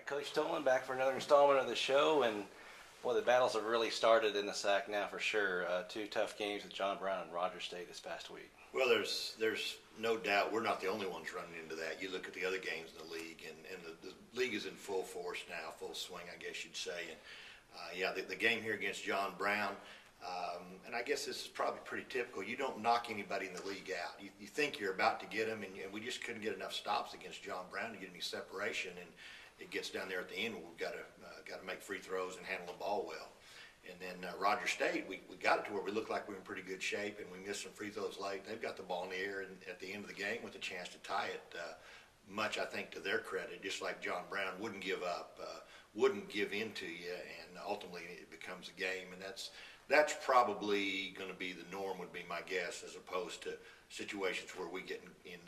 right, Coach Tolin back for another installment of the show, and boy, the battles have really started in the SAC now for sure. Two tough games with John Brown and Rogers State this past week. Well, there's no doubt we're not the only ones running into that. You look at the other games in the league, and the league is in full force now, full swing, I guess you'd say. And the game here against John Brown, and I guess this is probably pretty typical. You don't knock anybody in the league out. You think you're about to get them, and we just couldn't get enough stops against John Brown to get any separation. And it gets down there at the end where we've got to make free throws and handle the ball well. And then Rogers State, we got it to where we looked like we were in pretty good shape, and we missed some free throws late. They've got the ball in the air, and at the end of the game with a chance to tie it, much I think to their credit, just like John Brown wouldn't give up, wouldn't give in to you, and ultimately it becomes a game. And that's probably going to be the norm, would be my guess, as opposed to situations where we get in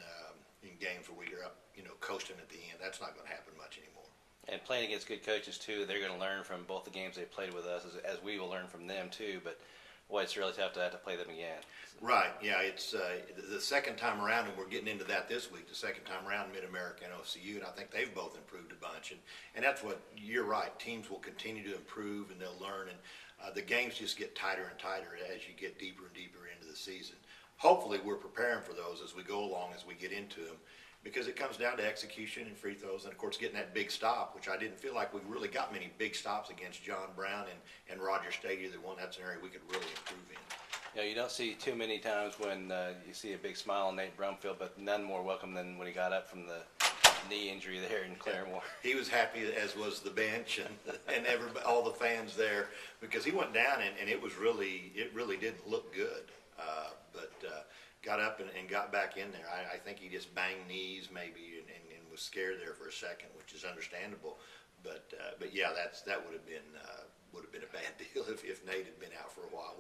games where we're up, coasting at the end. That's not going to happen much anymore. And playing against good coaches too, they're going to learn from both the games they played with us, as we will learn from them too. But boy, it's really tough to have to play them again. Right. Yeah. It's the second time around, and we're getting into that this week. The second time around, Mid-America and OCU, and I think they've both improved a bunch. And that's what you're right. Teams will continue to improve, and they'll learn. And the games just get tighter and tighter as you get deeper and deeper into the season. Hopefully, we're preparing for those as we go along, as we get into them. Because it comes down to execution and free throws, and of course getting that big stop, which I didn't feel like we really got many big stops against John Brown and Rogers State, either one. That's an area we could really improve in. You don't see too many times when you see a big smile on Nate Brumfield, but none more welcome than when he got up from the knee injury there in Claremore. He was happy, as was the bench and all the fans there, because he went down and it really didn't look good. But got up and got back in there. I think he just banged knees maybe and was scared there for a second, which is understandable. But yeah, that would have been a bad deal if Nate had been out for a while.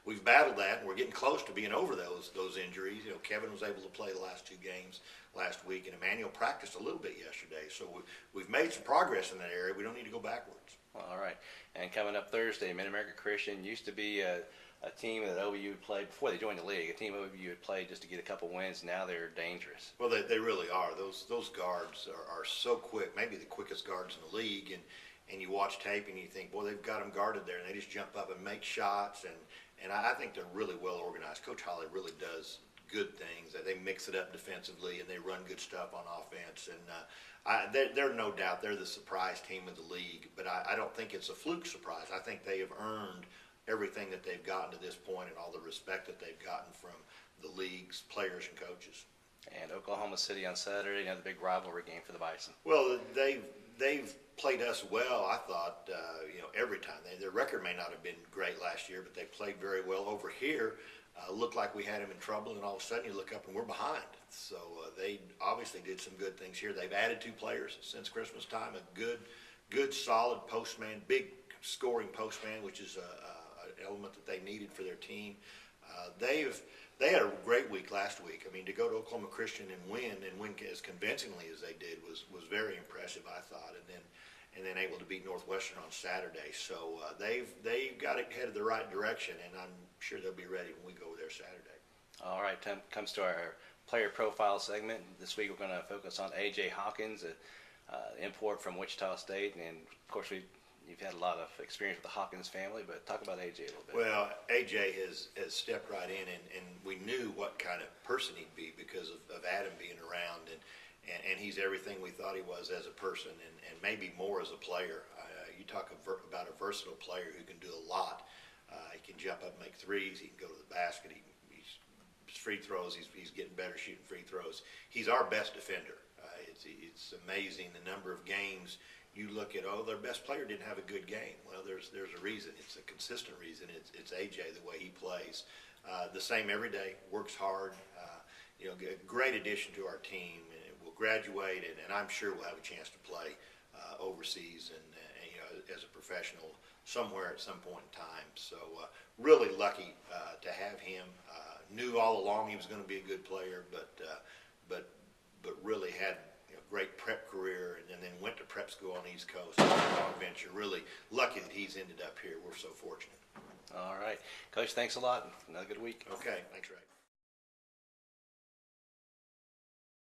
We've battled that, and we're getting close to being over those injuries. Kevin was able to play the last two games last week, and Emmanuel practiced a little bit yesterday. So we've made some progress in that area. We don't need to go backwards. Well, all right. And coming up Thursday, Mid-America Christian used to be a team that OU played before they joined the league. A team OU had played just to get a couple wins. Now they're dangerous. Well, they really are. Those guards are so quick, maybe the quickest guards in the league. And you watch tape and you think, boy, they've got them guarded there, and they just jump up and make shots. And I think they're really well organized. Coach Holly really does good things. They mix it up defensively, and they run good stuff on offense. And they're no doubt they're the surprise team of the league. But I don't think it's a fluke surprise. I think they have earned everything that they've gotten to this point and all the respect that they've gotten from the league's players and coaches. And Oklahoma City on Saturday, another big rivalry game for the Bison. Well, they've played us well, I thought, every time. Their record may not have been great last year, but they played very well. Over here, looked like we had them in trouble, and all of a sudden you look up and we're behind. So they obviously did some good things here. They've added two players since Christmas time, a good solid postman, big scoring postman, which is an element that they needed for their team. They had a great week last week. I mean, to go to Oklahoma Christian and win as convincingly as they did was very impressive, I thought. And then able to beat Northwestern on Saturday. So they've got it headed the right direction, and I'm sure they'll be ready when we go there Saturday. All right, time comes to our player profile segment. This week we're going to focus on A.J. Hawkins, import from Wichita State, and of course you've had a lot of experience with the Hawkins family, but talk about A.J. a little bit. Well, A.J. has stepped right in, and we knew what kind of person he'd be because of Adam being around, and he's everything we thought he was as a person, and maybe more as a player. You talk about a versatile player who can do a lot. He can jump up and make threes. He can go to the basket. His free throws, he's getting better shooting free throws. He's our best defender. It's amazing the number of games you look at, their best player didn't have a good game. Well, there's a reason. It's a consistent reason. It's AJ, the way he plays. The same every day, works hard. Great addition to our team. We'll graduate, and I'm sure we'll have a chance to play overseas and as a professional somewhere at some point in time. So really lucky to have him. Knew all along he was going to be a good player, but really had great prep career, and then went to prep school on the East Coast. Long venture. Really lucky that he's ended up here. We're so fortunate. All right. Coach, thanks a lot. Another good week. Okay. Thanks, Ray.